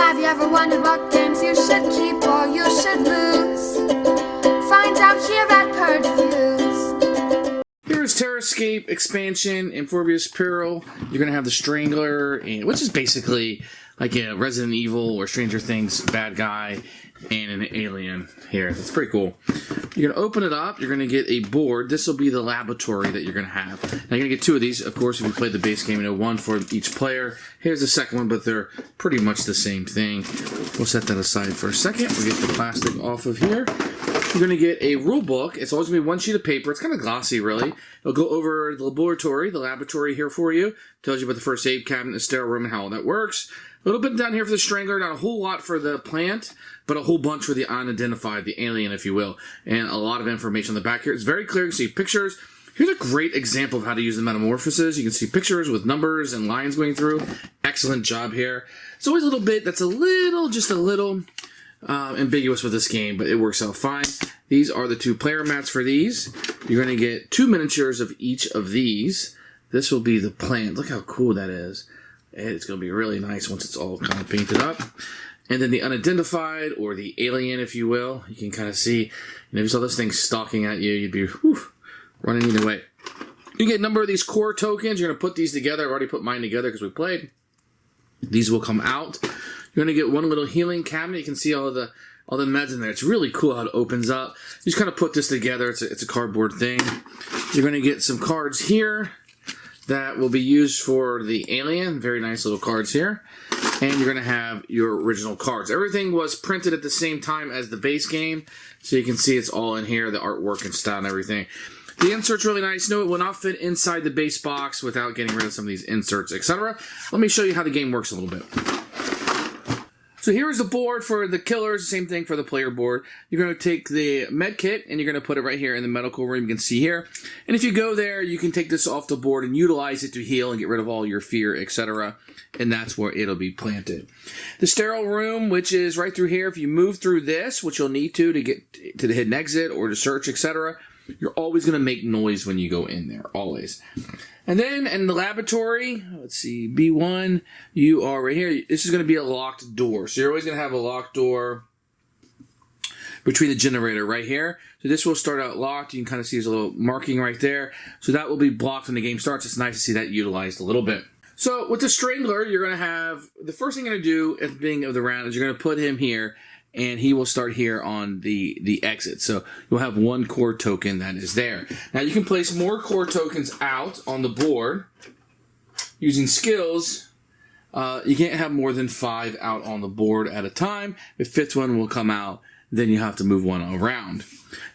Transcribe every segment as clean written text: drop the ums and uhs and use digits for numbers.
Have you ever wondered what games you should keep or you should lose? Find out here at Purge Reviews. Here's Terrorscape expansion, Amorphous Peril. You're gonna have the Strangler, which is basically like a Resident Evil or Stranger Things bad guy and an alien here. That's pretty cool. You're gonna open it up. You're gonna get a board. This will be the laboratory that you're gonna have. Now you're gonna get two of these. Of course, if you played the base game, you know one for each player. Here's the second one, but they're pretty much the same thing. We'll set that aside for a second. We'll get the plastic off of here. You're going to get a rule book. It's always going to be one sheet of paper. It's kind of glossy, really. It'll go over the laboratory here for you. Tells you about the first aid cabinet, the sterile room, and how all that works. A little bit down here for the Strangler. Not a whole lot for the plant, but a whole bunch for the unidentified, the alien, if you will. And a lot of information on the back here. It's very clear. You can see pictures. Here's a great example of how to use the metamorphoses. You can see pictures with numbers and lines going through. Excellent job here. It's always a little bit, that's just a little ambiguous with this game, but it works out fine. These are the two player mats for these. You're going to get 2 miniatures of each of these. This will be the plant. Look how cool that is. It's going to be really nice once it's all kind of painted up. And then the unidentified, or the alien, if you will. You can kind of see, if you saw this thing stalking at you, you'd be running either way. You get a number of these core tokens. You're going to put these together. I've already put mine together because we played. These will come out. You're going to get one little healing cabinet. You can see all the meds in there. It's really cool how it opens up. You just kind of put this together. It's a cardboard thing. You're going to get some cards here that will be used for the alien. Very nice little cards here. And you're going to have your original cards. Everything was printed at the same time as the base game. So you can see it's all in here, the artwork and style and everything. The insert's really nice. No, it will not fit inside the base box without getting rid of some of these inserts, etc. Let me show you how the game works a little bit. So here's the board for the killers, same thing for the player board. You're going to take the med kit and you're going to put it right here in the medical room. You can see here. And if you go there, you can take this off the board and utilize it to heal and get rid of all your fear, etc. And that's where it'll be planted. The sterile room, which is right through here, if you move through this, which you'll need to get to the hidden exit or to search, etc., you're always going to make noise when you go in there, always. And then in the laboratory, let's see, B1, you are right here. This is going to be a locked door. So you're always going to have a locked door between the generator right here. So this will start out locked. You can kind of see there's a little marking right there. So that will be blocked when the game starts. It's nice to see that utilized a little bit. So with the Strangler, you're going to have, the first thing you're going to do at the beginning of the round is you're going to put him here. And he will start here on the exit. So you'll have one core token that is there. Now you can place more core tokens out on the board using skills. You can't have more than 5 out on the board at a time. If fifth one will come out, then you have to move one around.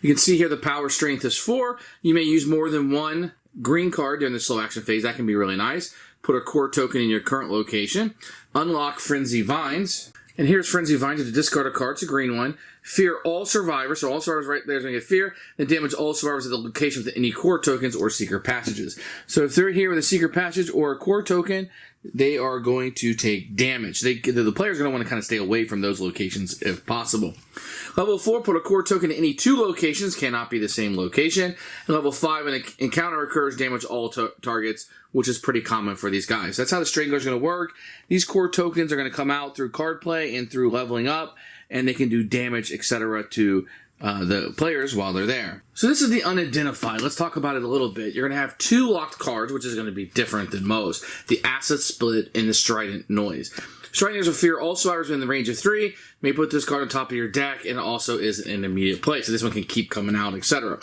You can see here the power strength is 4. You may use more than one green card during the slow action phase. That can be really nice. Put a core token in your current location. Unlock Frenzy Vines. And here's Frenzy Vines. You have to discard a card. It's a green one. Fear all survivors. So all survivors right there is going to get fear. Then damage all survivors at the location with any core tokens or secret passages. So if they're here with a secret passage or a core token, they are going to take damage. The player's going to want to kind of stay away from those locations if possible. Level 4, put a core token in any 2 locations. Cannot be the same location. And level 5, an encounter occurs, damage all targets, which is pretty common for these guys. That's how the Strangler is going to work. These core tokens are going to come out through card play and through leveling up, and they can do damage, etc. to the players while they're there. So this is the unidentified. Let's talk about it a little bit. You're going to have 2 locked cards, which is going to be different than most. The Acid Split and the Strident Noise. Strident will fear all survivors within the range of 3. You may put this card on top of your deck, and it also is in immediate play. So this one can keep coming out, etc.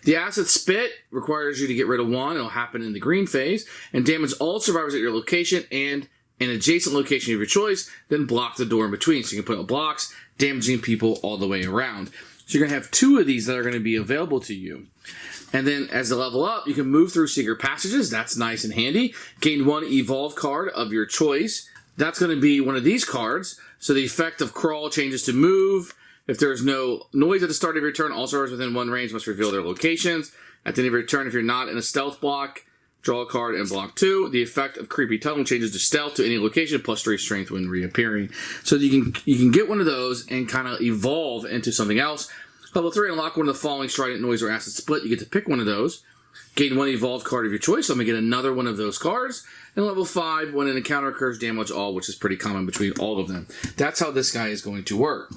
The Acid Spit requires you to get rid of 1. It'll happen in the green phase, and damage all survivors at your location and an adjacent location of your choice, then block the door in between. So you can put blocks, damaging people all the way around. So you're going to have 2 of these that are going to be available to you. And then as the level up, you can move through secret passages. That's nice and handy. Gain 1 evolve card of your choice. That's going to be one of these cards. So the effect of crawl changes to move. If there's no noise at the start of your turn, all survivors within 1 range must reveal their locations. At the end of your turn, if you're not in a stealth block, draw a card and block 2. The effect of creepy tunnel changes to stealth to any location, plus 3 strength when reappearing. So you can get one of those and kind of evolve into something else. Level 3, unlock one of the following Strident Noise or Acid Split. You get to pick one of those. Gain 1 evolved card of your choice, so I'm going to get another one of those cards. And level 5, when an encounter occurs, damage all, which is pretty common between all of them. That's how this guy is going to work.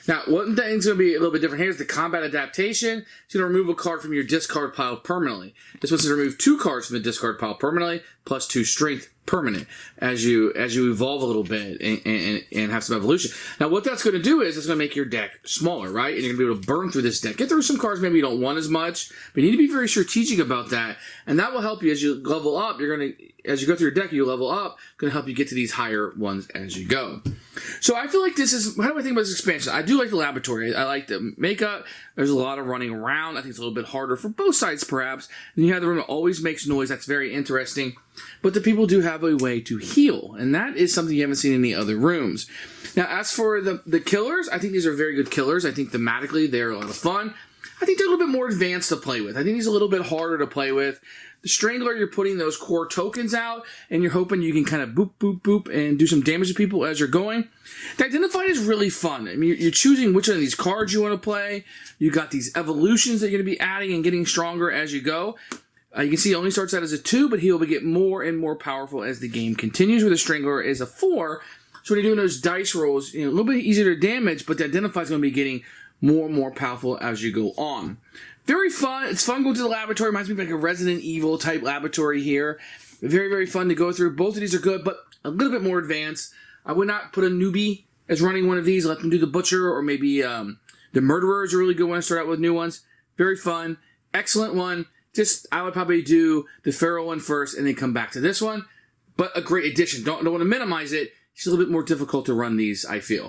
Now, one thing's going to be a little bit different here is the combat adaptation. It's going to remove a card from your discard pile permanently. This one's going to remove 2 cards from the discard pile permanently, plus 2 strength permanent as you evolve a little bit and have some evolution. Now, what that's going to do is it's going to make your deck smaller, right? And you're going to be able to burn through this deck. Get through some cards maybe you don't want as much, but you need to be very strategic about that. And that will help you as you level up. As you go through your deck, you level up. Going to help you get to these higher ones as you go. So I feel like this is, how do I think about this expansion? I do like the laboratory. I like the makeup. There's a lot of running around. I think it's a little bit harder for both sides, perhaps. And you have the room that always makes noise. That's very interesting. But the people do have a way to heal, and that is something you haven't seen in the other rooms. Now, as for the killers, I think these are very good killers. I think thematically they're a lot of fun. I think they're a little bit more advanced to play with. I think he's a little bit harder to play with. The Strangler, you're putting those core tokens out, and you're hoping you can kind of boop, boop, boop, and do some damage to people as you're going. The Identified is really fun. I mean, you're choosing which one of these cards you want to play. You got these evolutions that you're going to be adding and getting stronger as you go. You can see he only starts out as a 2, but he'll get more and more powerful as the game continues, where the Strangler is a 4. So when you're doing those dice rolls, a little bit easier to damage, but the Identify is going to be getting more and more powerful as you go on. Very fun. It's fun going to the laboratory. Reminds me of like a Resident Evil type laboratory here. Very, very fun to go through. Both of these are good, but a little bit more advanced. I would not put a newbie as running one of these. Let them do the Butcher, or maybe the Murderer is a really good one to start out with new ones. Very fun. Excellent one. Just, I would probably do the Feral one first and then come back to this one. But a great addition. Don't want to minimize it. It's a little bit more difficult to run these, I feel.